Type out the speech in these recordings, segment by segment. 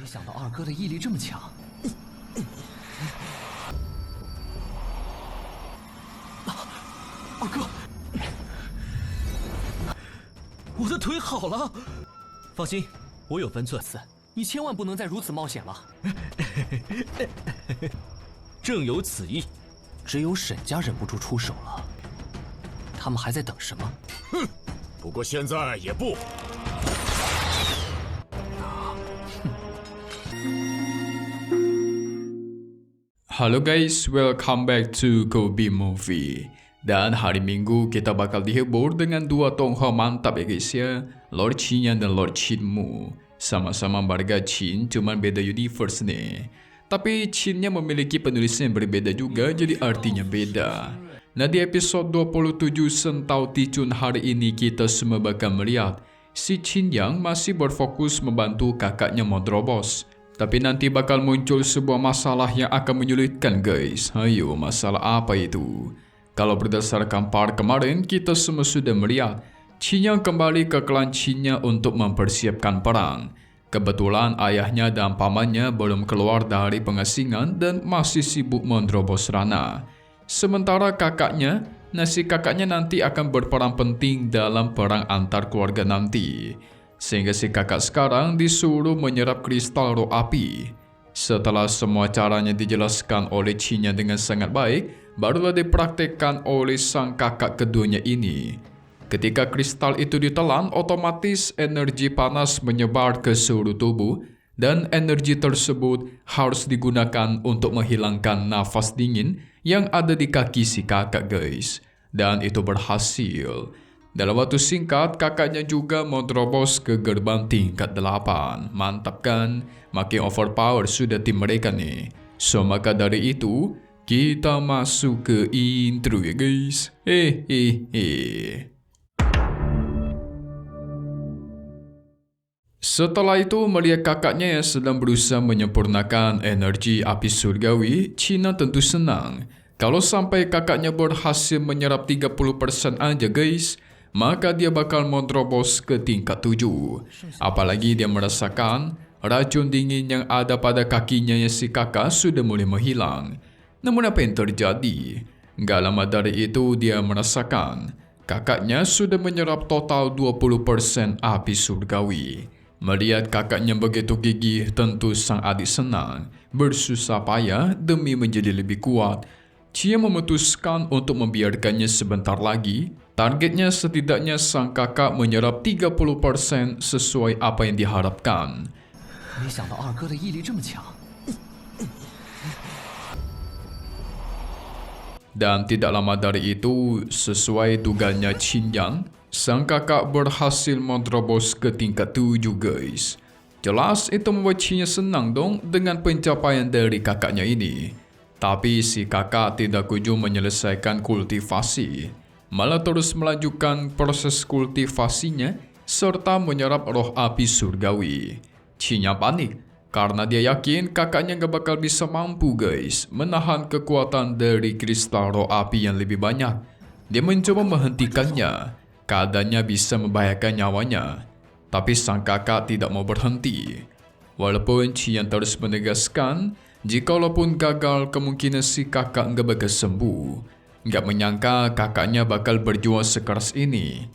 没想到二哥的毅力这么强。二哥，我的腿好了。放心，我有分寸，你千万不能再如此冒险了。正有此意，只有沈家忍不住出手了。他们还在等什么？哼，不过现在也不。Halo guys, welcome back to Kobe Movie. Dan hari Minggu kita bakal dihibur dengan dua tokoh mantap ya guys ya, Lord Qin dan Lord Qinmu. Sama-sama warga Qin, cuman beda universe nih. Tapi Qinnya memiliki penulis yang berbeda juga, jadi artinya beda. Nah di episode 27 Sentau Ticun hari ini kita semua bakal melihat si Qin yang masih berfokus membantu kakaknya menerobos. Tapi nanti bakal muncul sebuah masalah yang akan menyulitkan guys. Ayo, masalah apa itu? Kalau berdasarkan part kemarin, kita semua sudah melihat Qin yang kembali ke klan Qinnya untuk mempersiapkan perang. Kebetulan ayahnya dan pamannya belum keluar dari pengasingan dan masih sibuk menerobos Rana. Sementara kakaknya, si kakaknya nanti akan berperan penting dalam perang antar keluarga nanti. Sehingga si kakak sekarang disuruh menyerap kristal roh api. Setelah semua caranya dijelaskan oleh Qinnya dengan sangat baik, barulah dipraktekkan oleh sang kakak keduanya ini. Ketika kristal itu ditelan, otomatis energi panas menyebar ke seluruh tubuh, dan energi tersebut harus digunakan untuk menghilangkan nafas dingin yang ada di kaki si kakak guys. Dan itu berhasil. Dalam waktu singkat, kakaknya juga menerobos ke gerbang tingkat 8. Mantap kan? Makin overpower sudah tim mereka nih. So, maka dari itu, kita masuk ke intro ya guys. Setelah itu, melihat kakaknya yang sedang berusaha menyempurnakan energi api surgawi, Cina tentu senang. Kalau sampai kakaknya berhasil menyerap 30% aja guys, maka dia bakal menerobos ke tingkat 7. Apalagi dia merasakan racun dingin yang ada pada kakinya yang si kakak sudah mulai menghilang. Namun apa yang terjadi? Gak lama dari itu dia merasakan kakaknya sudah menyerap total 20% api surgawi. Melihat kakaknya begitu gigih, tentu sang adik senang. Bersusah payah demi menjadi lebih kuat, Cia memutuskan untuk membiarkannya sebentar lagi. Targetnya setidaknya sang kakak menyerap 30% sesuai apa yang diharapkan. 没想到二哥的毅力这么强。 Dan tidak lama dari itu, sesuai dugaannya Qin Yang, sang kakak berhasil menerobos ke tingkat 7 guys. Jelas itu membuat Qin senang dong dengan pencapaian dari kakaknya ini. Tapi si kakak tidak kunjung menyelesaikan kultivasi, malah terus melanjutkan proses kultivasinya serta menyerap roh api surgawi. Qinnya panik karena dia yakin kakaknya gak bakal bisa mampu guys menahan kekuatan dari kristal roh api yang lebih banyak. Dia mencoba menghentikannya, keadaannya bisa membahayakan nyawanya. Tapi sang kakak tidak mau berhenti. Walaupun Qin terus menegaskan jikalaupun gagal, kemungkinan si kakak gak bakal sembuh. Gak menyangka kakaknya bakal berjuang sekeras ini.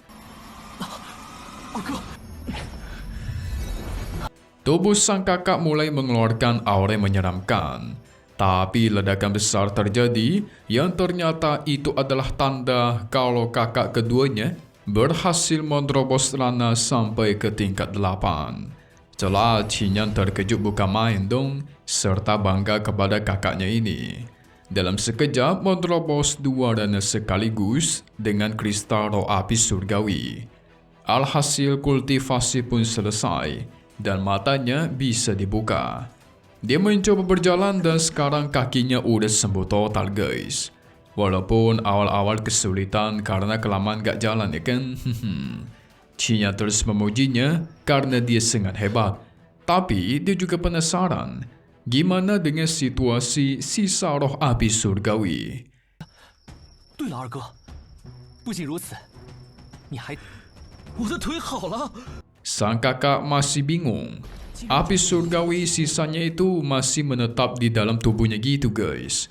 Tubuh sang kakak mulai mengeluarkan aura yang menyeramkan. Tapi ledakan besar terjadi yang ternyata itu adalah tanda kalau kakak keduanya berhasil menerobos Rana sampai ke tingkat 8. Jelas Qin terkejut bukan main dong, serta bangga kepada kakaknya ini. Dalam sekejap menerobos 2 Rana sekaligus dengan kristal roh api surgawi. Alhasil kultivasi pun selesai dan matanya bisa dibuka. Dia mencoba berjalan dan sekarang kakinya udah sembuh total guys. Walaupun awal-awal kesulitan karena kelamaan gak jalan ya kan. Qin terus memujinya karena dia sangat hebat. Tapi dia juga penasaran gimana dengan situasi sisa roh api surgawi. 对了，二哥，不仅如此，你还，我的腿好了。 Sang kakak masih bingung. api surgawi sisanya itu masih menetap di dalam tubuhnya gitu guys.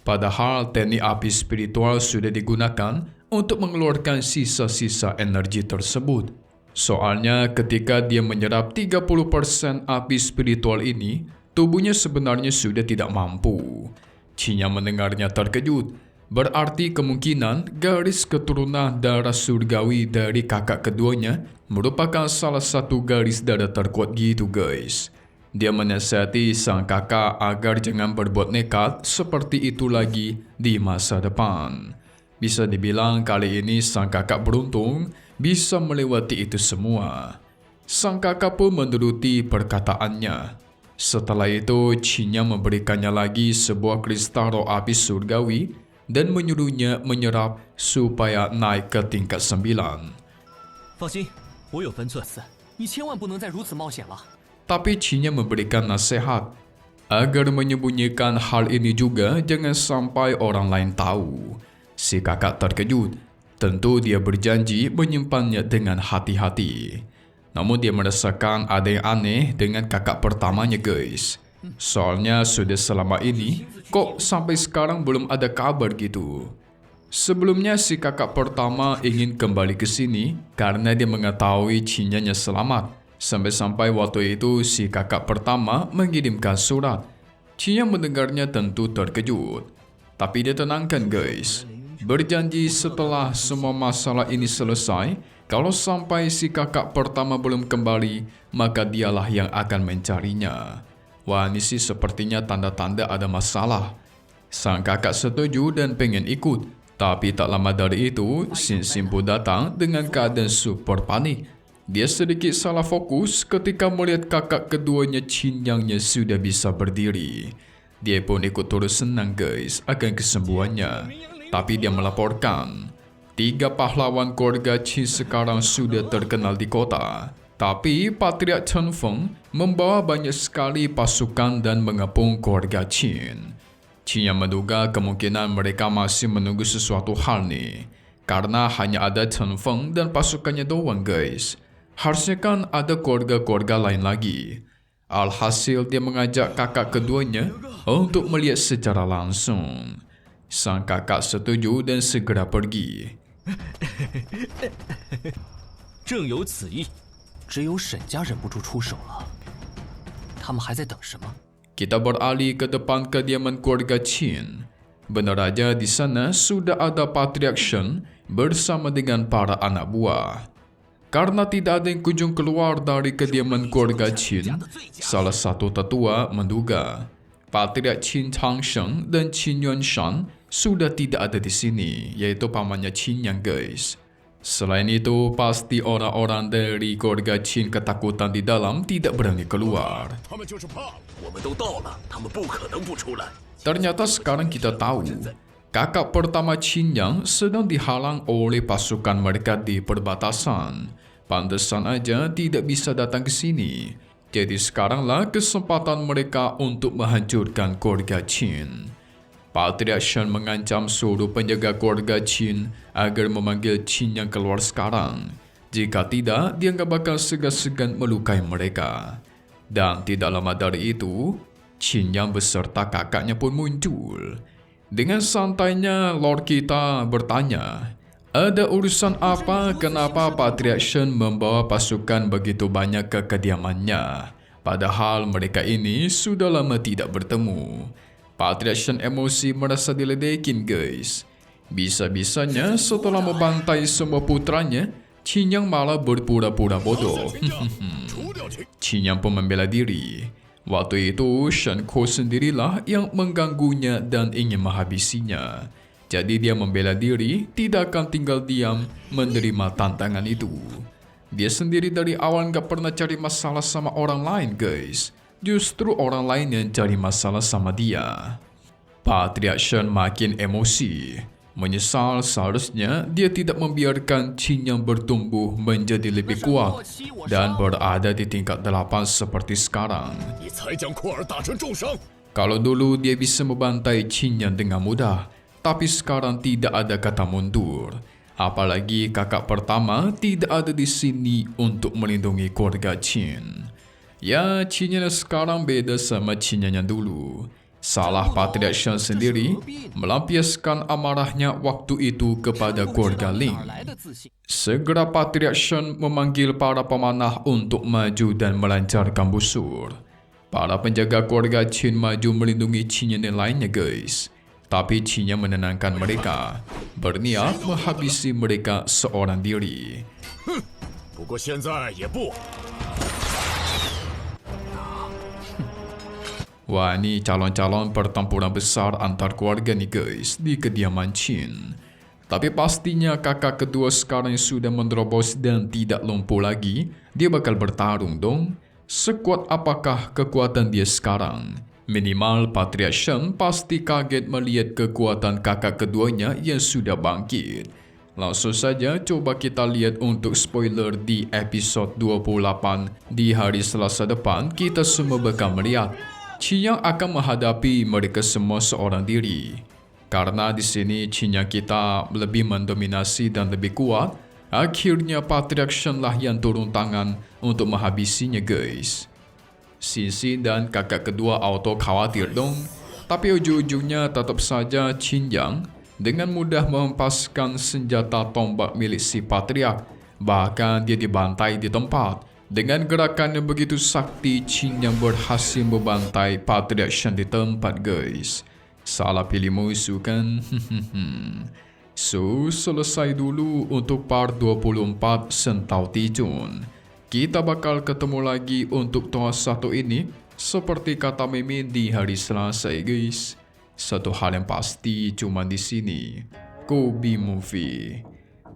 Padahal teknik api spiritual sudah digunakan untuk mengeluarkan sisa-sisa energi tersebut. Soalnya ketika dia menyerap 30% api spiritual ini, tubuhnya sebenarnya sudah tidak mampu. Qin Yang mendengarnya terkejut. Berarti kemungkinan garis keturunan darah surgawi dari kakak keduanya merupakan salah satu garis darah terkuat gitu guys. Dia menasihati sang kakak agar jangan berbuat nekat seperti itu lagi di masa depan. Bisa dibilang kali ini sang kakak beruntung bisa melewati itu semua. Sang kakak pun menuruti perkataannya. Setelah itu, Qin Yang memberikannya lagi sebuah kristal roh api surgawi dan menyuruhnya menyerap supaya naik ke tingkat 9. 放心，我有分寸，你千万不能再如此冒险了。 Tapi Qin Yang memberikan nasihat agar menyembunyikan hal ini juga jangan sampai orang lain tahu. Si kakak terkejut. Tentu dia berjanji menyimpannya dengan hati-hati. Namun dia merasakan ada yang aneh dengan kakak pertamanya guys. Soalnya sudah selama ini, kok sampai sekarang belum ada kabar gitu. Sebelumnya si kakak pertama ingin kembali ke sini karena dia mengetahui Qin Yang selamat. Sampai-sampai waktu itu si kakak pertama mengirimkan surat. Qin Yang mendengarnya tentu terkejut. Tapi dia tenangkan guys. Berjanji setelah semua masalah ini selesai, kalau sampai si kakak pertama belum kembali, maka dialah yang akan mencarinya. Wah, ini sih sepertinya tanda-tanda ada masalah. Sang kakak setuju dan pengen ikut. Tapi tak lama dari itu, Xin Xin pun datang dengan keadaan super panik. Dia sedikit salah fokus ketika melihat kakak keduanya Qin Yang-nya sudah bisa berdiri. Dia pun ikut turut senang guys akan kesembuhannya. Tapi dia melaporkan, 3 pahlawan keluarga Qin sekarang sudah terkenal di kota. Tapi Patriark Chen Feng membawa banyak sekali pasukan dan mengepung keluarga Qin. Qin Yang menduga kemungkinan mereka masih menunggu sesuatu hal nih. Karena hanya ada Chen Feng dan pasukannya doang guys. Harusnya kan ada keluarga-keluarga lain lagi. Alhasil dia mengajak kakak keduanya untuk melihat secara langsung. Sang kakak setuju dan segera pergi. 正有此意，只有沈家忍不住出手了。他们还在等什么？ Kita beralih ke depan kediaman keluarga Qin. Benar aja di sana sudah ada Patriark Shen bersama dengan para anak buah. Karena tidak ada yang kunjung keluar dari kediaman keluarga Qin, salah satu tetua menduga Patriark Qin Changsheng dan Qin Yuanshan sudah tidak ada di sini, yaitu pamannya Qin Yang guys. Selain itu, pasti orang-orang dari keluarga Qin ketakutan di dalam tidak berani keluar. 他们就是怕我们都到了，他们不可能不出来。 Ternyata sekarang kita tahu, kakak pertama Qin Yang sedang dihalang oleh pasukan mereka di perbatasan. Pantesan aja tidak bisa datang ke sini. Jadi sekaranglah kesempatan mereka untuk menghancurkan keluarga Qin. Patriark Shen mengancam seluruh penjaga keluarga Qin agar memanggil Qin Yang keluar sekarang. Jika tidak, dia nggak bakal segan-segan melukai mereka. Dan tidak lama dari itu, Qin Yang beserta kakaknya pun muncul. Dengan santainya, Lord kita bertanya, ada urusan apa kenapa Patriark Shen membawa pasukan begitu banyak ke kediamannya? Padahal mereka ini sudah lama tidak bertemu. Patriark Shen emosi merasa diledekin guys. Bisa-bisanya setelah membantai semua putranya, Qin Yang malah berpura-pura bodoh. Qin Yang pun membela diri. Waktu itu Shen Ko sendirilah yang mengganggunya dan ingin menghabisinya. Jadi dia membela diri, tidak akan tinggal diam menerima tantangan itu. Dia sendiri dari awal gak pernah cari masalah sama orang lain guys. Justru orang lain yang cari masalah sama dia. Patriark Shen makin emosi. Menyesal seharusnya dia tidak membiarkan Qin Yang bertumbuh menjadi lebih kuat dan berada di tingkat 8 seperti sekarang. 你才将库尔打成重伤， Kalau dulu dia bisa membantai Qin Yang dengan mudah, tapi sekarang tidak ada kata mundur. Apalagi kakak pertama tidak ada di sini untuk melindungi keluarga Qin. Ya, Cinya sekarang beda sama Cinyanya dulu. Salah Patriarch Shen sendiri melampiaskan amarahnya waktu itu kepada keluarga Ling. Segera Patriarch Shen memanggil para pemanah untuk maju dan melancarkan busur. Para penjaga keluarga Qin maju melindungi Cinya dan lainnya guys. Tapi Cinya menenangkan mereka, berniat menghabisi mereka seorang diri. 不过现在也不晚。 Wah, ini calon-calon pertempuran besar antar keluarga nih guys di kediaman Qin. Tapi pastinya kakak kedua sekarang sudah menerobos dan tidak lumpuh lagi. Dia bakal bertarung dong. Sekuat apakah kekuatan dia sekarang? Minimal Patriarch Shen pasti kaget melihat kekuatan kakak keduanya yang sudah bangkit. Langsung saja coba kita lihat untuk spoiler di episode 28 di hari Selasa depan. Kita semua bakal melihat Qin akan menghadapi mereka semua seorang diri. Karena di sini Qin kita lebih mendominasi dan lebih kuat, akhirnya Patriarch Shen lah yang turun tangan untuk menghabisinya guys. Xin dan kakak kedua auto khawatir dong, tapi ujung-ujungnya tetap saja Qin Yang dengan mudah menghempaskan senjata tombak milik si Patriarch. Bahkan dia dibantai di tempat. Dengan gerakan yang begitu sakti, Qin yang berhasil membantai Patriarch Shen di tempat guys. Salah pilih musuh kan? So, selesai dulu untuk part 24 Sentau Tijun. Kita bakal ketemu lagi untuk toa satu ini. Seperti kata Mimin di hari Selasa guys. Satu hal yang pasti cuma di sini. Kobe Movie.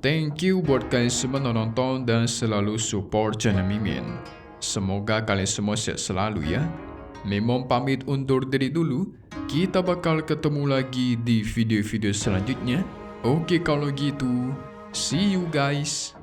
Thank you buat kalian semua nonton dan selalu support channel Mimin. Semoga kalian semua sehat selalu ya. Mimin pamit undur diri dulu. Kita bakal ketemu lagi di video-video selanjutnya. Oke kalau gitu, see you guys.